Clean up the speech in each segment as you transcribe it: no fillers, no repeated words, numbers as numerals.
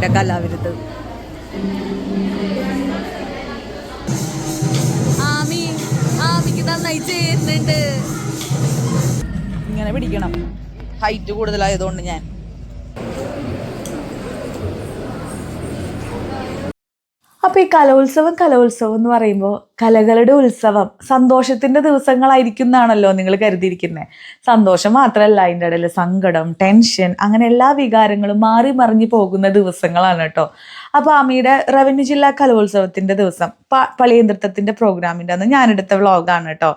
ആമിയുടെ കലാവിരുത്. ആമിക്ക് നന്നായി ചെയ്യുന്നുണ്ട്. ഇങ്ങനെ പിടിക്കണം, ഹൈറ്റ് കൂടുതലായതുകൊണ്ട്. ഞാൻ അപ്പോൾ ഈ കലോത്സവം എന്ന് പറയുമ്പോൾ കലകളുടെ ഉത്സവം, സന്തോഷത്തിൻ്റെ ദിവസങ്ങളായിരിക്കും എന്നാണല്ലോ നിങ്ങൾ കരുതിയിരിക്കുന്നത്. സന്തോഷം മാത്രമല്ല, അതിൻ്റെ ഇടയിൽ സങ്കടം, ടെൻഷൻ, അങ്ങനെ എല്ലാ വികാരങ്ങളും മാറി മറിഞ്ഞു പോകുന്ന ദിവസങ്ങളാണ് കേട്ടോ. അപ്പോൾ ആമിയുടെ റവന്യൂ ജില്ലാ കലോത്സവത്തിൻ്റെ ദിവസം പളിയനൃത്തത്തിൻ്റെ പ്രോഗ്രാമിൻ്റെ അന്ന് ഞാനെടുത്ത വ്ളോഗാണ് കേട്ടോ.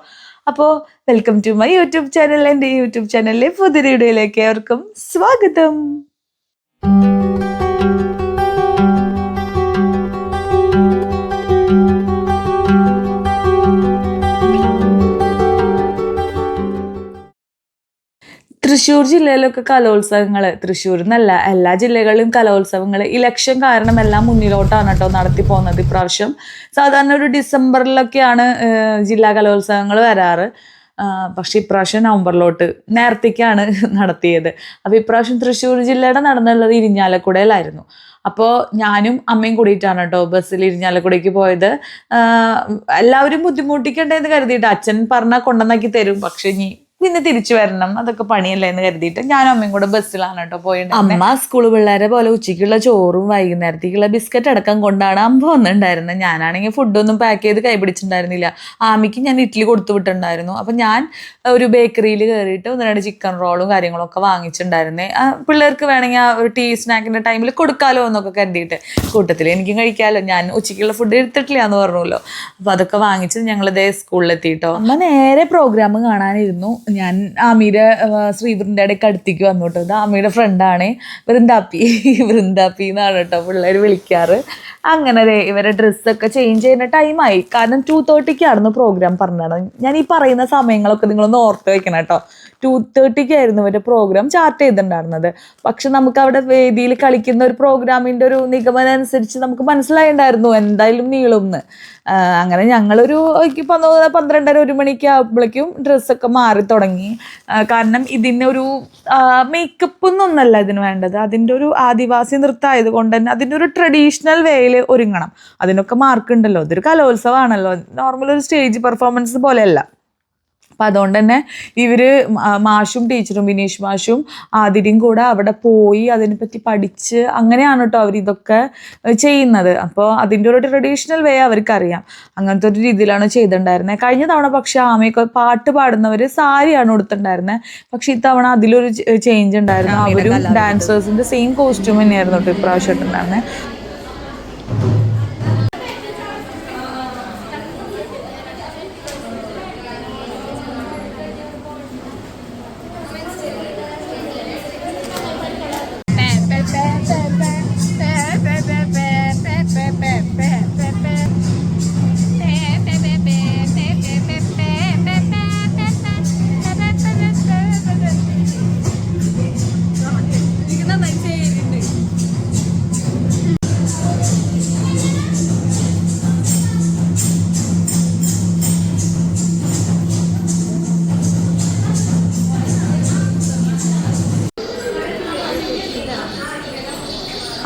അപ്പോൾ welcome to my YouTube channel. എൻ്റെ യൂട്യൂബ് ചാനലിലെ പുതിയ വീഡിയോയിലേക്ക് ഏവർക്കും സ്വാഗതം. തൃശ്ശൂർ ജില്ലയിലൊക്കെ കലോത്സവങ്ങൾ, തൃശ്ശൂർ എന്നല്ല എല്ലാ ജില്ലകളിലും കലോത്സവങ്ങൾ ഇലക്ഷൻ കാരണം എല്ലാം മുന്നിലോട്ടാണ് കേട്ടോ നടത്തി പോകുന്നത്. ഇപ്രാവശ്യം സാധാരണ ഒരു ഡിസംബറിലൊക്കെയാണ് ജില്ലാ കലോത്സവങ്ങൾ വരാറ്. പക്ഷെ ഇപ്രാവശ്യം നവംബറിലോട്ട് നേരത്തേക്കാണ് നടത്തിയത്. അപ്പോൾ ഇപ്രാവശ്യം തൃശ്ശൂർ ജില്ലയുടെ നടന്നുള്ളത് ഇരിഞ്ഞാലക്കുടയിലായിരുന്നു. അപ്പോൾ ഞാനും അമ്മയും കൂടിയിട്ടാണ് കേട്ടോ ബസ്സിൽ ഇരിഞ്ഞാലക്കുടയ്ക്ക് പോയത്. എല്ലാവരും ബുദ്ധിമുട്ടിക്കണ്ടെന്ന് കരുതിയിട്ട് അച്ഛൻ പറഞ്ഞാൽ കൊണ്ടുവന്നാക്കി തരും, പക്ഷെ പിന്നെ തിരിച്ചു വരണം, അതൊക്കെ പണിയല്ലേ എന്ന് കരുതിയിട്ട് ഞാനും അമ്മയും കൂടെ ബസ്സിലാണ് കേട്ടോ പോയിട്ട്. അമ്മ സ്കൂൾ പിള്ളേരെ പോലെ ഉച്ചയ്ക്കുള്ള ചോറും വൈകുന്നേരത്തേക്കുള്ള ബിസ്ക്കറ്റ് അടക്കം കൊണ്ടാണ് അമ്മ വന്നിട്ടുണ്ടായിരുന്നത്. ഞാനാണെങ്കിൽ ഫുഡൊന്നും പാക്ക് ചെയ്ത് കൈ പിടിച്ചിട്ടുണ്ടായിരുന്നില്ല. ആമിക്ക് ഞാൻ ഇഡ്ഡലി കൊടുത്തു വിട്ടിട്ടുണ്ടായിരുന്നു. അപ്പം ഞാൻ ഒരു ബേക്കറിയിൽ കയറിയിട്ട് 1-2 ചിക്കൻ റോളും കാര്യങ്ങളൊക്കെ വാങ്ങിച്ചിട്ടുണ്ടായിരുന്നേ. പിള്ളേർക്ക് വേണമെങ്കിൽ ആ ഒരു ടീ സ്നാക്കിൻ്റെ ടൈമിൽ കൊടുക്കാമല്ലോ എന്നൊക്കെ കരുതിയിട്ട്, കൂട്ടത്തിൽ എനിക്കും കഴിക്കാമല്ലോ, ഞാൻ ഉച്ചയ്ക്കുള്ള ഫുഡ് എടുത്തിട്ടില്ല എന്ന് പറഞ്ഞല്ലോ. അപ്പോൾ അതൊക്കെ വാങ്ങിച്ച് ഞങ്ങളിതേ സ്കൂളിലെത്തിയിട്ടോ. അമ്മ നേരെ പ്രോഗ്രാം കാണാനിരുന്നു. ഞാൻ ആമിയുടെ ശ്രീവൃന്ദയുടെയൊക്കെ അടുത്തേക്ക് വന്നു കേട്ടോ. ഇത് ആമിയുടെ ഫ്രണ്ടാണ്, വൃന്ദാപ്പി എന്നാണ് കേട്ടോ പിള്ളേർ വിളിക്കാറ്. അങ്ങനെ ഇവരെ ഡ്രസ്സൊക്കെ ചേഞ്ച് ചെയ്യുന്ന ടൈമായി. കാരണം 2:30 പ്രോഗ്രാം പറഞ്ഞത്. ഞാൻ ഈ പറയുന്ന സമയങ്ങളൊക്കെ നിങ്ങളൊന്ന് ഓർത്ത് വെക്കണം കേട്ടോ. 2:30 ഇവരുടെ പ്രോഗ്രാം ചാർട്ട് ചെയ്തിട്ടുണ്ടായിരുന്നത്. പക്ഷെ നമുക്ക് അവിടെ വേദിയിൽ കളിക്കുന്ന ഒരു പ്രോഗ്രാമിൻ്റെ ഒരു നിഗമനം അനുസരിച്ച് നമുക്ക് മനസ്സിലായിട്ടുണ്ടായിരുന്നു എന്തായാലും നീളുമെന്ന്. അങ്ങനെ ഞങ്ങളൊരു 12:30-1 മണിക്ക് ആകുമ്പോഴേക്കും ഡ്രസ്സൊക്കെ മാറി തുടങ്ങി. കാരണം ഇതിനൊരു മേക്കപ്പ് ഒന്നല്ല ഇതിന് വേണ്ടത്. അതിൻ്റെ ഒരു ആദിവാസി നൃത്തം ആയതുകൊണ്ട് തന്നെ അതിൻ്റെ ഒരു ട്രഡീഷണൽ വേയിൽ ഒരുങ്ങണം. അതിനൊക്കെ മാർക്കുണ്ടല്ലോ. ഇതൊരു കലോത്സവമാണല്ലോ, നോർമൽ ഒരു സ്റ്റേജ് പെർഫോമൻസ് പോലെയല്ല. അപ്പം അതുകൊണ്ട് തന്നെ ഇവർ മാഷും ടീച്ചറും ബിനീഷ് മാഷും ആതിരയും കൂടെ അവിടെ പോയി അതിനെപ്പറ്റി പഠിച്ച് അങ്ങനെയാണ് കേട്ടോ അവരിതൊക്കെ ചെയ്യുന്നത്. അപ്പോൾ അതിൻ്റെ ഒരു ട്രഡീഷണൽ വേ അവർക്കറിയാം. അങ്ങനത്തെ ഒരു രീതിയിലാണ് ചെയ്തിട്ടുണ്ടായിരുന്നത്. കഴിഞ്ഞ തവണ പക്ഷേ ആമയൊക്കെ പാട്ട് പാടുന്നവർ സാരിയാണ് കൊടുത്തിട്ടുണ്ടായിരുന്നത്. പക്ഷെ ഇത്തവണ അതിലൊരു ചേഞ്ച് ഉണ്ടായിരുന്നു. അവരും ഡാൻസേഴ്സിൻ്റെ സെയിം കോസ്റ്റ്യൂം തന്നെയായിരുന്നു കേട്ടോ ഇപ്രാവശ്യം ഇട്ടുണ്ടായിരുന്നത്.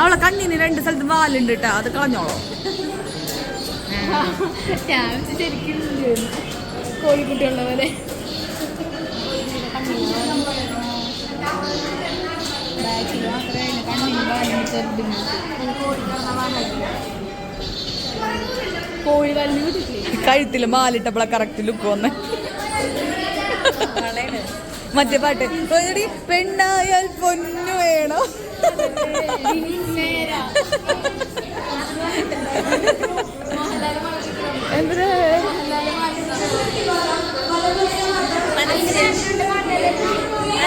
അവളെ കണ്ണിന് 2 സ്ഥലത്ത് വാലുണ്ട് കേട്ടോ, അത് കളഞ്ഞോളോ. ശരിക്കും കോഴിക്കുട്ടിയുള്ള പോലെ കോഴി വാലിന് കിട്ടില്ലേ. കഴുത്തിൽ മാലിട്ടപ്പോളെ കറക്റ്റ് ലുക്ക് വന്ന്. മറ്റേ പാട്ട് പെണ്ണായാൽ പൊന്നു വേണോ.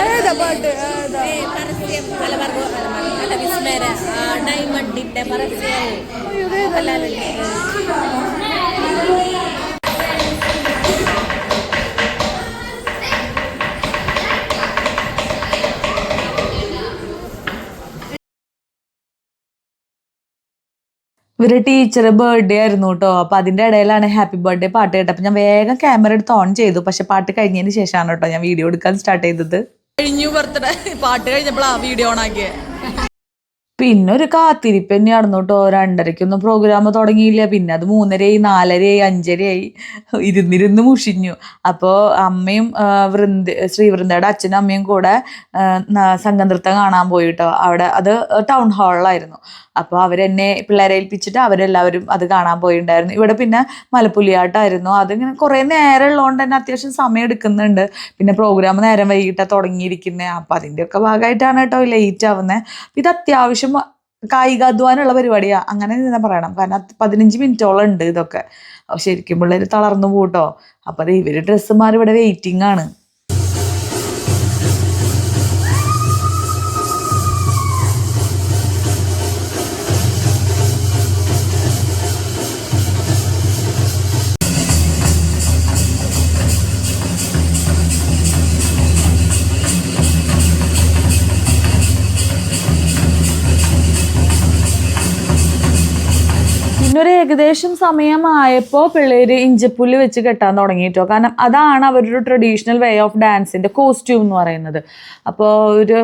ഏതാ പാട്ട്? ഡയമണ്ടിന്റെ പരസ്യം. ഇവരുടെ ടീച്ചർ ബർത്ത്ഡേ ആയിരുന്നു കേട്ടോ. അപ്പോൾ അതിൻ്റെ ഇടയിലാണ് ഹാപ്പി ബർത്ത്ഡേ പാട്ട് കേട്ടപ്പോൾ ഞാൻ വേഗം ക്യാമറ എടുത്ത് ഓൺ ചെയ്തു. പക്ഷെ പാട്ട് കഴിഞ്ഞതിന് ശേഷമാണ് കേട്ടോ ഞാൻ വീഡിയോ എടുക്കാൻ സ്റ്റാർട്ട് ചെയ്തത്. കഴിഞ്ഞു ബർത്ത്ഡേ പാട്ട് കഴിഞ്ഞപ്പോഴാണ് വീഡിയോ ഓൺ ആക്കിയത്. പിന്നെ ഒരു കാത്തിരിപ്പ് തന്നെയായിരുന്നു കേട്ടോ. 2:30-ക്കൊന്നും പ്രോഗ്രാം തുടങ്ങിയില്ല. പിന്നെ അത് 3:30, 4:30, 5:30 ഇരുന്നിരുന്ന് മുഷിഞ്ഞു. അപ്പോൾ അമ്മയും ശ്രീവൃന്ദയുടെ അച്ഛനും അമ്മയും കൂടെ സംഘനൃത്തം കാണാൻ പോയി കേട്ടോ. അവിടെ അത് ടൗൺ ഹാളിലായിരുന്നു. അപ്പോൾ അവരെന്നെ പിള്ളേരെ ഏൽപ്പിച്ചിട്ട് അവരെല്ലാവരും അത് കാണാൻ പോയിട്ടുണ്ടായിരുന്നു. ഇവിടെ പിന്നെ മലപ്പുലിയാട്ടായിരുന്നു. അതിങ്ങനെ കുറേ നേരം ഉള്ളതുകൊണ്ട് തന്നെ അത്യാവശ്യം സമയം എടുക്കുന്നുണ്ട്. പിന്നെ പ്രോഗ്രാം നേരം വൈകിട്ടാണ് തുടങ്ങിയിരിക്കുന്നത്. അപ്പോൾ അതിൻ്റെയൊക്കെ ഭാഗമായിട്ടാണ് കേട്ടോ ലേറ്റ് ആവുന്നത്. ഇത് അത്യാവശ്യം കായികാധ്വാനമുള്ള പരിപാടിയാണ്, അങ്ങനെ തന്നെ പറയണം. കാരണം 15 മിനിറ്റോളം ഉണ്ട് ഇതൊക്കെ. ശരിക്കും പിള്ളേർ തളർന്നു പോട്ടോ. അപ്പം അത് ഇവർ ഡ്രസ്സുമാർ ഇവിടെ വെയിറ്റിംഗ് ആണ്. പിന്നെ ഒരു ഏകദേശം സമയമായപ്പോൾ പിള്ളേര് ഇഞ്ചപ്പുല്ല് വെച്ച് കെട്ടാൻ തുടങ്ങിയിട്ടോ. കാരണം അതാണ് അവരുടെ ട്രഡീഷണൽ വേ ഓഫ് ഡാൻസിൻ്റെ കോസ്റ്റ്യൂം എന്ന് പറയുന്നത്. അപ്പോൾ ഒരു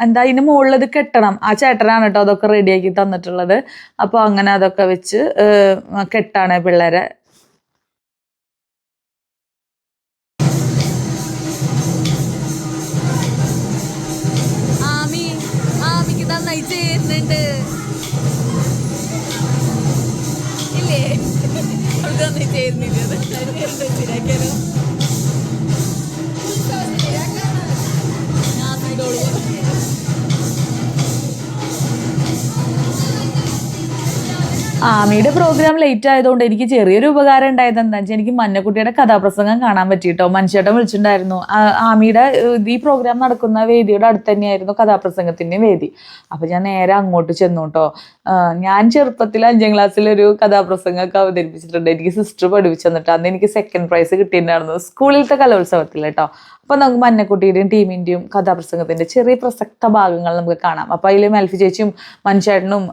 എന്താ ഇതിന് മുകളിൽ ഇത് കെട്ടണം. ആ ചേട്ടനാണ് കേട്ടോ അതൊക്കെ റെഡിയാക്കി തന്നിട്ടുള്ളത്. അപ്പോൾ അങ്ങനെ അതൊക്കെ വെച്ച് കെട്ടാണ് പിള്ളേരെ. ആമിക്ക് നന്നായി ചേരുന്നുണ്ട് ഇല്ലേ? അവൾക്ക് നന്നായി ചേരുന്നില്ല. ശരിയാക്കിയാലോ? ആമിയുടെ പ്രോഗ്രാം ലേറ്റ് ആയതുകൊണ്ട് എനിക്ക് ചെറിയൊരു ഉപകാരം ഉണ്ടായത് എന്താണെന്ന് വെച്ചാൽ എനിക്ക് മഞ്ഞക്കുട്ടിയുടെ കഥാപ്രസംഗം കാണാൻ പറ്റിയിട്ടോ. മനുഷ്യട്ടൻ വിളിച്ചിട്ടുണ്ടായിരുന്നു. ആമിയുടെ ഈ പ്രോഗ്രാം നടക്കുന്ന വേദിയുടെ അടുത്ത് തന്നെയായിരുന്നു കഥാപ്രസംഗത്തിൻ്റെ വേദി. അപ്പോൾ ഞാൻ നേരെ അങ്ങോട്ട് ചെന്നു കേട്ടോ. ഞാൻ ചെറുപ്പത്തിൽ 5ാം ക്ലാസ്സിലൊരു കഥാപ്രസംഗമൊക്കെ അവതരിപ്പിച്ചിട്ടുണ്ട്. എനിക്ക് സിസ്റ്റർ പഠിപ്പിച്ചു തന്നിട്ട് അന്ന് എനിക്ക് 2nd പ്രൈസ് കിട്ടിയിട്ടുണ്ടായിരുന്നു സ്കൂളിലത്തെ കലോത്സവത്തിൽ കേട്ടോ. അപ്പോൾ നമുക്ക് മഞ്ഞക്കുട്ടിയുടെയും ടീമിൻ്റെയും കഥാപ്രസംഗത്തിൻ്റെ ചെറിയ പ്രസക്ത ഭാഗങ്ങൾ നമുക്ക് കാണാം. അപ്പോൾ അതിൽ മെൽഫി ചേച്ചിയും മനുഷ്യേട്ടനും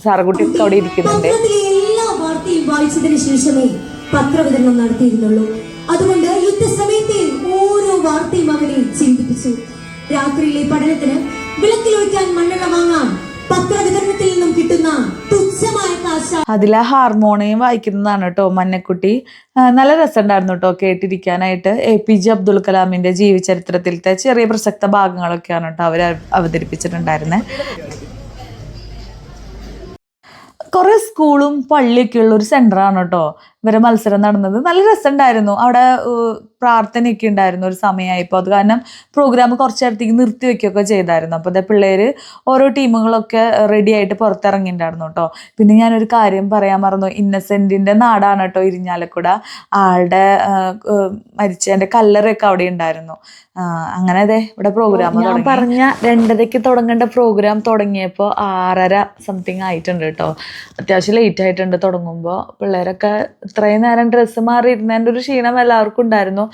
സാറക്കുട്ടിയും ഒക്കെ അവിടെ ഇരിക്കുന്നുണ്ട്. എല്ലാ വാർത്തയും വായിച്ചതിന് ശേഷമേ പത്രവിതരണം നടത്തിയിരുന്നുള്ളൂ. അതുകൊണ്ട് യുദ്ധസമയത്തെ ഓരോ വാർത്തയും അവനെ ചിന്തിപ്പിച്ചു. രാത്രിയിലെ പഠനത്തിന് വിളക്കിലൊഴിക്കാൻ മണ്ണെണ്ണ വാങ്ങാൻ പത്രവിതരണത്തിൽ നിന്നും കിട്ടുന്ന തുച്ഛമായ കാശ. അതിലെ ഹാർമോണിയം വായിക്കുന്നതാണ് കേട്ടോ മഞ്ഞക്കുട്ടി. നല്ല രസമുണ്ടായിരുന്നു കേട്ടോ കേട്ടിരിക്കാനായിട്ട്. APJ അബ്ദുൽ കലാമിൻ്റെ ജീവചരിത്രത്തിലത്തെ ചെറിയ പ്രസക്ത ഭാഗങ്ങളൊക്കെയാണ് കേട്ടോ അവർ അവതരിപ്പിച്ചിട്ടുണ്ടായിരുന്നത്. കുറേ സ്കൂളും പള്ളിയൊക്കെ ഉള്ള ഒരു സെൻ്ററാണ് കേട്ടോ ഇവരെ മത്സരം നടന്നത്. നല്ല രസമുണ്ടായിരുന്നു. അവിടെ പ്രാർത്ഥനയൊക്കെ ഉണ്ടായിരുന്നു ഒരു സമയമായപ്പോൾ. അത് കാരണം പ്രോഗ്രാം കുറച്ച് നേരത്തേക്ക് നിർത്തി വെക്കുകയൊക്കെ ചെയ്തായിരുന്നു. അപ്പോൾ അതേ പിള്ളേർ ഓരോ ടീമുകളൊക്കെ റെഡി ആയിട്ട് പുറത്തിറങ്ങിയിട്ടുണ്ടായിരുന്നു കേട്ടോ. പിന്നെ ഞാനൊരു കാര്യം പറയാൻ മറന്നു. ഇന്നസെൻറ്റിൻ്റെ നാടാണ് കേട്ടോ ഇരിഞ്ഞാലക്കുട. ആളുടെ മരിച്ചതിൻ്റെ കല്ലറയൊക്കെ അവിടെ ഉണ്ടായിരുന്നു. അങ്ങനെ അതെ ഇവിടെ പ്രോഗ്രാം ഞാൻ പറഞ്ഞ 2:30-ക്ക് തുടങ്ങേണ്ട പ്രോഗ്രാം തുടങ്ങിയപ്പോൾ 6:30 സംതിങ് ആയിട്ടുണ്ട് കേട്ടോ. അത്യാവശ്യം ലേറ്റ് ആയിട്ടുണ്ട് തുടങ്ങുമ്പോൾ. പിള്ളേരൊക്കെ ഇത്രയും നേരം ഡ്രസ്സ് മാറി ഇരുന്നതിൻ്റെ ഒരു ക്ഷീണം എല്ലാവർക്കും ഉണ്ടായിരുന്നു.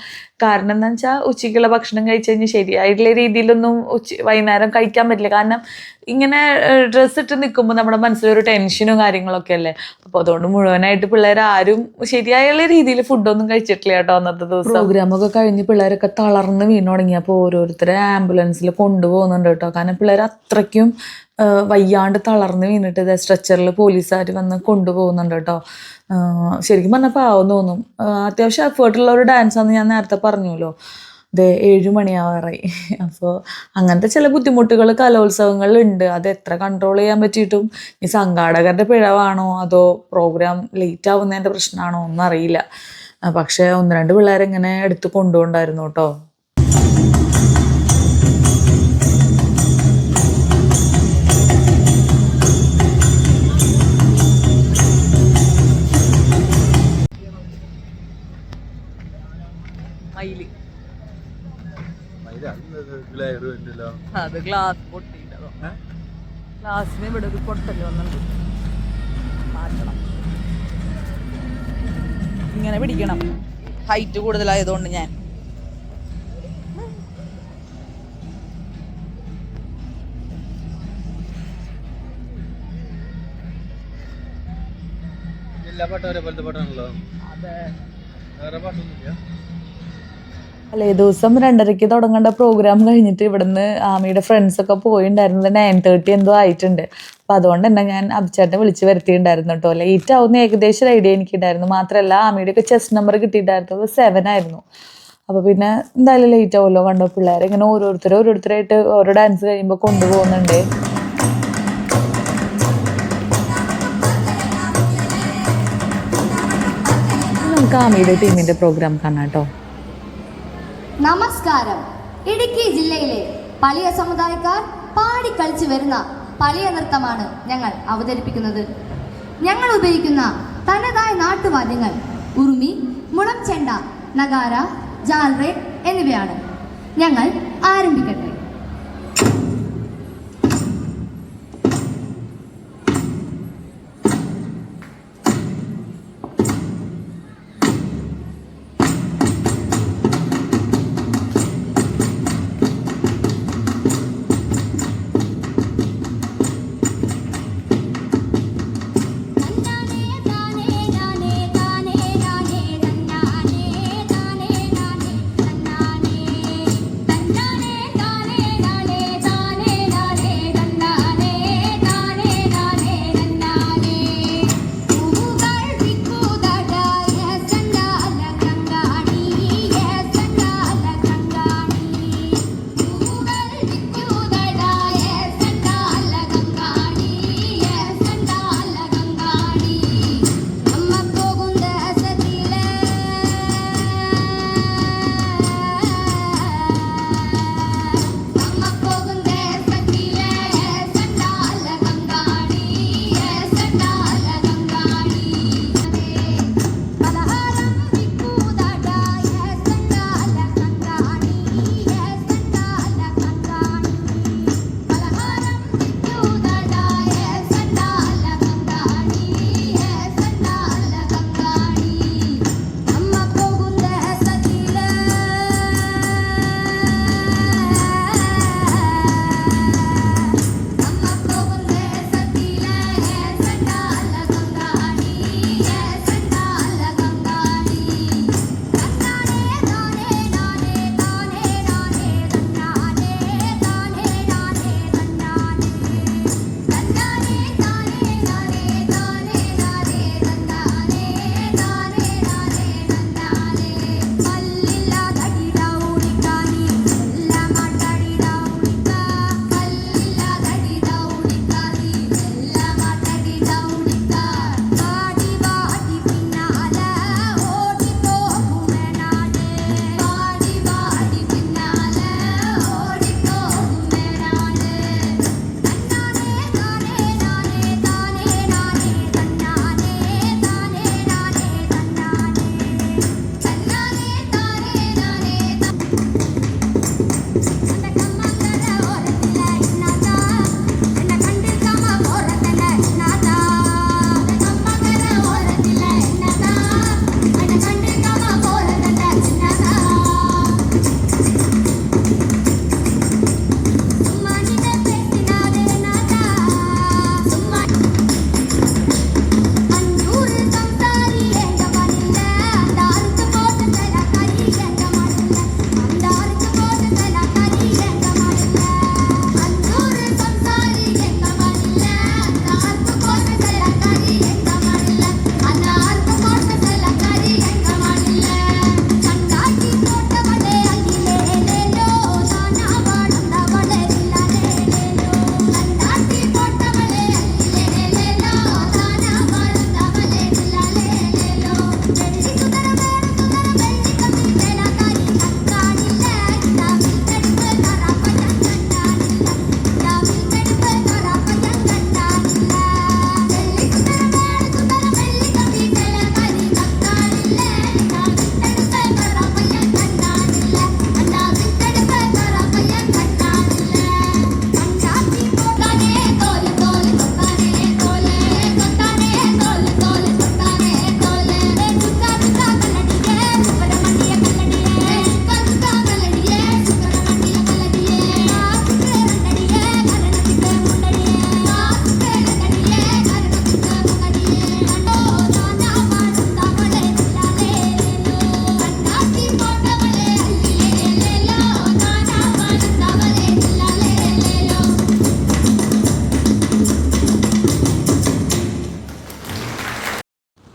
കാരണം എന്താ വെച്ചാൽ ഉച്ചയ്ക്കുള്ള ഭക്ഷണം കഴിച്ച് കഴിഞ്ഞ് ശരിയായിട്ടുള്ള രീതിയിലൊന്നും വൈകുന്നേരം കഴിക്കാൻ പറ്റില്ല. കാരണം ഇങ്ങനെ ഡ്രസ്സ് ഇട്ട് നിൽക്കുമ്പോൾ നമ്മുടെ മനസ്സിലൊരു ടെൻഷനും കാര്യങ്ങളൊക്കെ അല്ലേ. അപ്പോൾ അതുകൊണ്ട് മുഴുവനായിട്ട് പിള്ളേരാരും ശരിയായുള്ള രീതിയിൽ ഫുഡൊന്നും കഴിച്ചിട്ടില്ല കേട്ടോ അന്നത്തെ ദിവസം. പ്രോഗ്രാമൊക്കെ കഴിഞ്ഞ് പിള്ളേരൊക്കെ തളർന്ന് വീണ് തുടങ്ങിയപ്പോൾ ഓരോരുത്തരെ ആംബുലൻസിൽ കൊണ്ടുപോകുന്നുണ്ട് കേട്ടോ. കാരണം പിള്ളേർ അത്രയ്ക്കും വയ്യാണ്ട് തളർന്ന് വീണിട്ട് സ്ട്രെച്ചറിൽ പോലീസുകാർ വന്ന് കൊണ്ടുപോകുന്നുണ്ട് കേട്ടോ. ശരിക്കും പറഞ്ഞാൽ പാവം തോന്നും. അത്യാവശ്യം എഫേർട്ടുള്ള ഒരു ഡാൻസാണെന്ന് ഞാൻ നേരത്തെ പറഞ്ഞല്ലോ. 7 മണിയാവാറായി. അപ്പോൾ അങ്ങനത്തെ ചില ബുദ്ധിമുട്ടുകൾ കലോത്സവങ്ങളിലുണ്ട്. അത് എത്ര കൺട്രോൾ ചെയ്യാൻ പറ്റിയിട്ടും ഈ സംഘാടകരുടെ പിഴവാണോ അതോ പ്രോഗ്രാം ലേറ്റ് ആവുന്നതിൻ്റെ പ്രശ്നമാണോ ഒന്നും അറിയില്ല. പക്ഷേ 1-2 പിള്ളേരെങ്ങനെ എടുത്ത് കൊണ്ടുപോണ്ടായിരുന്നു കേട്ടോ. അത് ഗ്ലാസ് പൊട്ടിയിട്ടോ. ഗ്ലാസ്സിന് ഇവിടെ ഒരു പൊട്ടല് വന്നിട്ടുണ്ട്. മാറ്റണം. ഇങ്ങനെ പിടിക്കണം. ഹൈറ്റ് കൂടുതലായതുകൊണ്ട് ഞാൻ എല്ലാ പാട്ടും ഒരേപോലത്തെ പാട്ടാണല്ലോ. അതെ വേറെ പാട്ടൊന്നുമില്ല. അല്ലേ ദിവസം 2:30 തുടങ്ങേണ്ട പ്രോഗ്രാം കഴിഞ്ഞിട്ട് ഇവിടുന്ന് ആമിയുടെ ഫ്രണ്ട്സൊക്കെ പോയിണ്ടായിരുന്നത് 9:30 എന്തോ ആയിട്ടുണ്ട്. അപ്പം അതുകൊണ്ട് തന്നെ ഞാൻ അഭിച്ചേട്ടനെ വിളിച്ച് വരുത്തിയിട്ടുണ്ടായിരുന്നു കേട്ടോ. ലേറ്റ് ആവുന്ന ഏകദേശം ഒരു ഐഡിയ എനിക്കുണ്ടായിരുന്നു. മാത്രമല്ല ആമിയുടെയൊക്കെ ചെസ്റ്റ് നമ്പർ കിട്ടിയിട്ടുണ്ടായിരുന്നത് 7 ആയിരുന്നു. അപ്പോൾ പിന്നെ എന്തായാലും ലേറ്റ് ആവുമല്ലോ. കണ്ടോ പിള്ളേരെ ഇങ്ങനെ ഓരോരുത്തരായിട്ട് ഓരോ ഡാൻസ് കഴിയുമ്പോൾ കൊണ്ടുപോകുന്നുണ്ട്. നമുക്ക് ആമിയുടെ ടീമിൻ്റെ പ്രോഗ്രാം കാണാം കേട്ടോ. നമസ്കാരം. ഇടുക്കി ജില്ലയിലെ പളിയ സമുദായക്കാർ പാടിക്കളിച്ചു വരുന്ന പളിയ നൃത്തമാണ് ഞങ്ങൾ അവതരിപ്പിക്കുന്നത്. ഞങ്ങൾ ഉപയോഗിക്കുന്ന തനതായ നാട്ടുവാദ്യങ്ങൾ ഉറുമി, മുളം ചെണ്ട, നഗാര, ജാൽറേ എന്നിവയാണ്. ഞങ്ങൾ ആരംഭിക്കട്ടെ. താനേ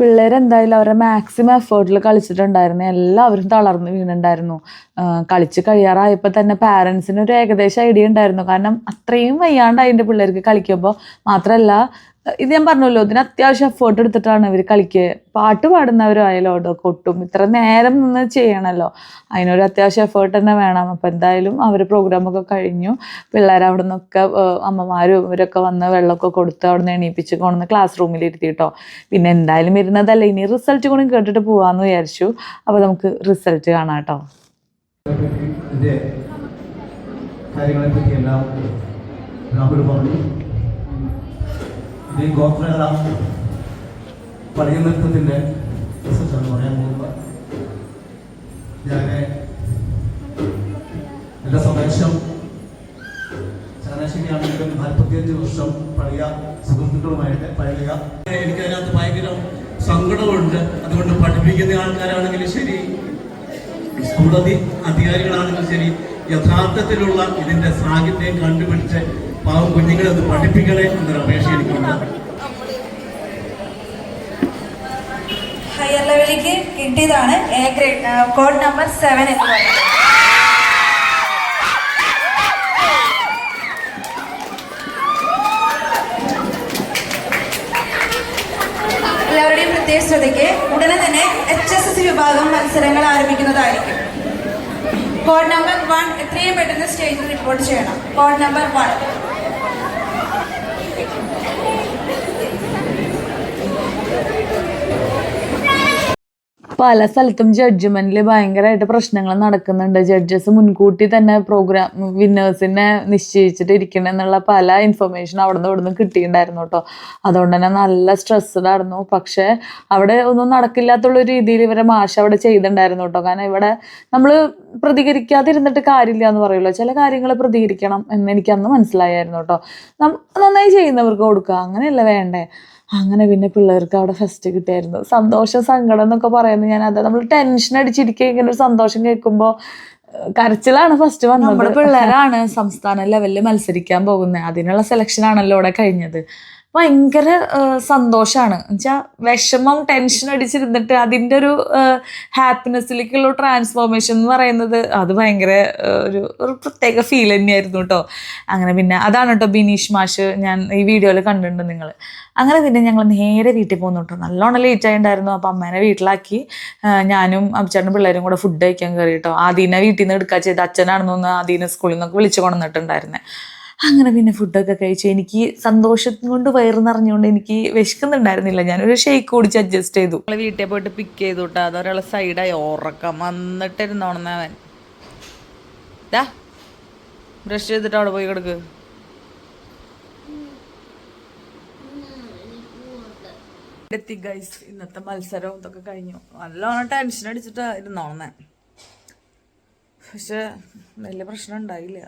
പിള്ളേരെന്തായാലും അവരുടെ മാക്സിമം എഫേർട്ടിൽ കളിച്ചിട്ടുണ്ടായിരുന്നു. എല്ലാവരും തളർന്ന് വീണുണ്ടായിരുന്നു. കളിച്ച് കഴിയാറായപ്പോൾ തന്നെ പാരൻസിന് ഒരു ഏകദേശം ഐഡിയ ഉണ്ടായിരുന്നു. കാരണം അത്രയും വയ്യാണ്ട് അതിൻ്റെ പിള്ളേർക്ക് കളിക്കുമ്പോൾ. മാത്രമല്ല ഇത് ഞാൻ പറഞ്ഞല്ലോ, ഇതിന് അത്യാവശ്യം എഫേർട്ട് എടുത്തിട്ടാണ് ഇവർ കളിക്കുക. പാട്ട് പാടുന്നവരായാലും കൊട്ടും ഇത്ര നേരം നിന്ന് ചെയ്യണമല്ലോ, അതിനൊരു അത്യാവശ്യം എഫേർട്ട് തന്നെ വേണം. അപ്പോൾ എന്തായാലും അവർ പ്രോഗ്രാമൊക്കെ കഴിഞ്ഞു. പിള്ളേർ അവിടെ നിന്നൊക്കെ അമ്മമാരും ഇവരൊക്കെ വന്ന് വെള്ളമൊക്കെ കൊടുത്ത് അവിടെ നിന്ന് എണീപ്പിച്ച് കൊണ്ടുവന്ന് ക്ലാസ് റൂമിൽ ഇരുത്തിയിട്ടോ. പിന്നെ എന്തായാലും ഇരുന്നതല്ല, ഇനി റിസൾട്ട് കൂടി കേട്ടിട്ട് പോകാമെന്ന് വിചാരിച്ചു. അപ്പോൾ നമുക്ക് റിസൾട്ട് കാണാം കേട്ടോ. കാര്യങ്ങളെ പറ്റിയെല്ലാം രാഹുൽ പറഞ്ഞു. ഈ ഗോത്രകല പഴയ നൃത്തത്തിൻ്റെ റിസൾട്ടാണ് പറയാൻ പോകുന്നത്. ഞാൻ എൻ്റെ സ്വദേശം ചങ്ങനാശ്ശേരിയാണെങ്കിലും 45 വർഷം പഴയ സുഹൃത്തുക്കളുമായിട്ട് പഴയ എനിക്കതിനകത്ത് ഭയങ്കര സങ്കടമുണ്ട്. അതുകൊണ്ട് പഠിപ്പിക്കുന്ന ആൾക്കാരാണെങ്കിലും ശരി, സ്കൂൾ അധികാരികളാണെങ്കിലും ശരി, യഥാർത്ഥത്തിലുള്ള ഇതിൻ്റെ സാഹിത്യം കണ്ടുപിടിച്ച് പാവം കുഞ്ഞുങ്ങളെ അത് പഠിപ്പിക്കണേ എന്നൊരു അപേക്ഷ എനിക്കുണ്ട്. ഹയർ ലെവലിലേക്ക് കിട്ടിയതാണ് എ ഗ്രേഡ്, കോഡ് നമ്പർ 7 എന്ന് പറയുന്നത്. എല്ലാവരുടെയും പ്രത്യേക ശ്രദ്ധയ്ക്ക് ഉടനെ തന്നെ HSS വിഭാഗം മത്സരങ്ങൾ ആരംഭിക്കുന്നതായിരിക്കും. കോഡ് നമ്പർ 1 എത്രയും പെട്ടെന്ന് സ്റ്റേജിൽ റിപ്പോർട്ട് ചെയ്യണം. Code number 1. പല സ്ഥലത്തും ജഡ്ജ്മെന്റിൽ ഭയങ്കരമായിട്ട് പ്രശ്നങ്ങൾ നടക്കുന്നുണ്ട്. ജഡ്ജസ് മുൻകൂട്ടി തന്നെ പ്രോഗ്രാം വിന്നേഴ്സിനെ നിശ്ചയിച്ചിട്ട് ഇരിക്കണം എന്നുള്ള പല ഇൻഫർമേഷൻ അവിടെ നിന്ന് ഇവിടുന്ന് കിട്ടിയിട്ടുണ്ടായിരുന്നു കേട്ടോ. അതുകൊണ്ട് തന്നെ നല്ല സ്ട്രെസ്ഡ് ആയിരുന്നു. പക്ഷേ അവിടെ ഒന്നും നടക്കില്ലാത്തുള്ള രീതിയിൽ ഇവരെ മാഷ് അവിടെ ചെയ്തിട്ടുണ്ടായിരുന്നു കേട്ടോ. കാരണം ഇവിടെ നമ്മൾ പ്രതികരിക്കാതിരുന്നിട്ട് കാര്യമില്ല എന്ന് പറയുമല്ലോ, ചില കാര്യങ്ങൾ പ്രതികരിക്കണം എന്ന് എനിക്കന്ന് മനസ്സിലായിരുന്നു കേട്ടോ. നന്നായി ചെയ്യുന്നവർക്ക് കൊടുക്കുക, അങ്ങനെയല്ല വേണ്ടേ. അങ്ങനെ പിന്നെ പിള്ളേർക്ക് അവിടെ ഫസ്റ്റ് കിട്ടിയായിരുന്നു. സന്തോഷം സങ്കടം എന്നൊക്കെ പറയുന്നത് ഞാൻ അത് നമ്മൾ ടെൻഷൻ അടിച്ചിരിക്കുക, ഇങ്ങനെ ഒരു സന്തോഷം കേൾക്കുമ്പോൾ കരച്ചിലാണ് ഫസ്റ്റ് വന്നത്. നമ്മുടെ പിള്ളേരാണ് സംസ്ഥാന ലെവലിൽ മത്സരിക്കാൻ പോകുന്നത്. അതിനുള്ള സെലക്ഷനാണല്ലോ ഇവിടെ കഴിഞ്ഞത്. ഭയങ്കര സന്തോഷമാണ്. എന്നുവെച്ചാൽ വിഷമം ടെൻഷൻ അടിച്ചിരുന്നിട്ട് അതിൻ്റെ ഒരു ഹാപ്പിനെസ്സിലേക്കുള്ള ട്രാൻസ്ഫോർമേഷൻ എന്ന് പറയുന്നത് അത് ഭയങ്കര ഒരു പ്രത്യേക ഫീൽ തന്നെയായിരുന്നു കേട്ടോ. അങ്ങനെ പിന്നെ അതാണ് കേട്ടോ ബിനീഷ് മാഷ് ഞാൻ ഈ വീഡിയോയിൽ കണ്ടിട്ടുണ്ട് നിങ്ങൾ. അങ്ങനെ പിന്നെ ഞങ്ങൾ നേരെ വീട്ടിൽ പോകുന്നു കേട്ടോ. നല്ലോണം ലേറ്റ് ആയിട്ടുണ്ടായിരുന്നു. അപ്പോൾ അമ്മേനെ വീട്ടിലാക്കി ഞാനും അബ്ചേട്ടനും പിള്ളേരും കൂടെ ഫുഡ് കഴിക്കാൻ കയറി കേട്ടോ. ആദീനെ വീട്ടിൽ നിന്ന് എടുക്കുക ചെയ്ത് അച്ഛനാണെന്നൊന്ന് ആദീനെ സ്കൂളിൽ നിന്നൊക്കെ വിളിച്ചു കൊണ്ടുവന്നിട്ടുണ്ടായിരുന്നേ. അങ്ങനെ പിന്നെ ഫുഡൊക്കെ കഴിച്ചു. എനിക്ക് സന്തോഷം കൊണ്ട് വയറ് നിറഞ്ഞുകൊണ്ട് എനിക്ക് വിശക്കുന്നുണ്ടായിരുന്നില്ല. ഞാനൊരു ഷേക്ക് കുടിച്ച് അഡ്ജസ്റ്റ് ചെയ്തു. നമ്മൾ വീട്ടിൽ പോയിട്ട് പിക്ക് ചെയ്തു കേട്ടോ. അതൊരാളെ സൈഡായി ഉറക്കം വന്നിട്ടിരുന്നോണെന്നവൻ ബ്രഷ് ചെയ്തിട്ട് അവിടെ പോയി കിടക്ക്. എത്തി ഗൈസ്, ഇന്നത്തെ മത്സരവും ഇതൊക്കെ കഴിഞ്ഞു. നല്ലോണം ടെൻഷൻ അടിച്ചിട്ട് ഇരുന്നോണേ. പക്ഷെ വലിയ പ്രശ്നം ഉണ്ടായില്ല.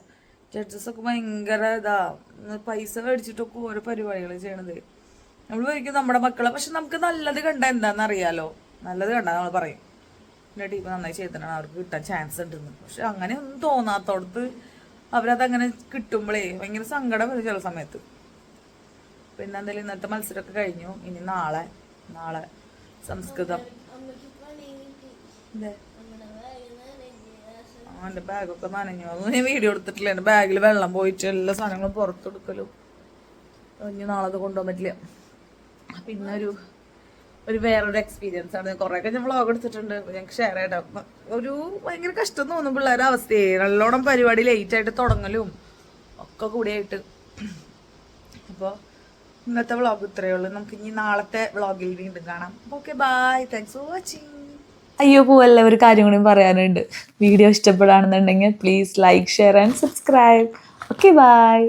ജഡ്ജസൊക്കെ ഭയങ്കര പൈസ മേടിച്ചിട്ടൊക്കെ ഓരോ പരിപാടികൾ ചെയ്യണത്. നമ്മൾ ഒരിക്കലും നമ്മുടെ മക്കളെ, പക്ഷെ നമുക്ക് നല്ലത് കണ്ട എന്താണെന്ന് അറിയാലോ. നല്ലത് കണ്ടാൽ നമ്മൾ പറയും എൻ്റെ ടീം നന്നായി ചെയ്തിട്ടാണ് അവർക്ക് കിട്ടാൻ ചാൻസ് ഉണ്ടെന്ന്. പക്ഷെ അങ്ങനെ ഒന്നും തോന്നാത്തോടത്ത് അവരതങ്ങനെ കിട്ടുമ്പോഴേ ഭയങ്കര സങ്കടം വരും ചില സമയത്ത്. പിന്നെ എന്തായാലും ഇന്നത്തെ മത്സരമൊക്കെ കഴിഞ്ഞു. ഇനി നാളെ സംസ്കൃതം. എൻ്റെ ബാഗൊക്കെ നനഞ്ഞു. അതൊന്നും ഞാൻ വീഡിയോ എടുത്തിട്ടില്ല. എൻ്റെ ബാഗിൽ വെള്ളം പോയിട്ട് എല്ലാ സാധനങ്ങളും പുറത്തെടുക്കലും ഇനി നാളെ അത് കൊണ്ടുപോകാൻ പറ്റില്ല. പിന്നെ ഒരു വേറൊരു എക്സ്പീരിയൻസ് ആണ്. കുറേയൊക്കെ ഞാൻ വ്ളോഗ് എടുത്തിട്ടുണ്ട്, ഞങ്ങൾക്ക് ഷെയർ ചെയ്യണം. ഒരു ഭയങ്കര കഷ്ടം തോന്നും പിള്ളേരുടെ അവസ്ഥയെ. നല്ലോണം പരിപാടി ലേറ്റായിട്ട് തുടങ്ങലും ഒക്കെ കൂടിയായിട്ട്. അപ്പോൾ ഇന്നത്തെ വ്ളോഗ് ഇത്രയേ ഉള്ളൂ. നമുക്ക് ഇനി നാളത്തെ വ്ളോഗിൽ വീണ്ടും കാണാം. Okay, bye, thanks for watching. അയ്യോ പോവല്ല, ഒരു കാര്യം കൂടി പറയാനുണ്ട്. വീഡിയോ ഇഷ്ടപ്പെടുകയാണെന്നുണ്ടെങ്കിൽ please like, share and subscribe. Okay, by.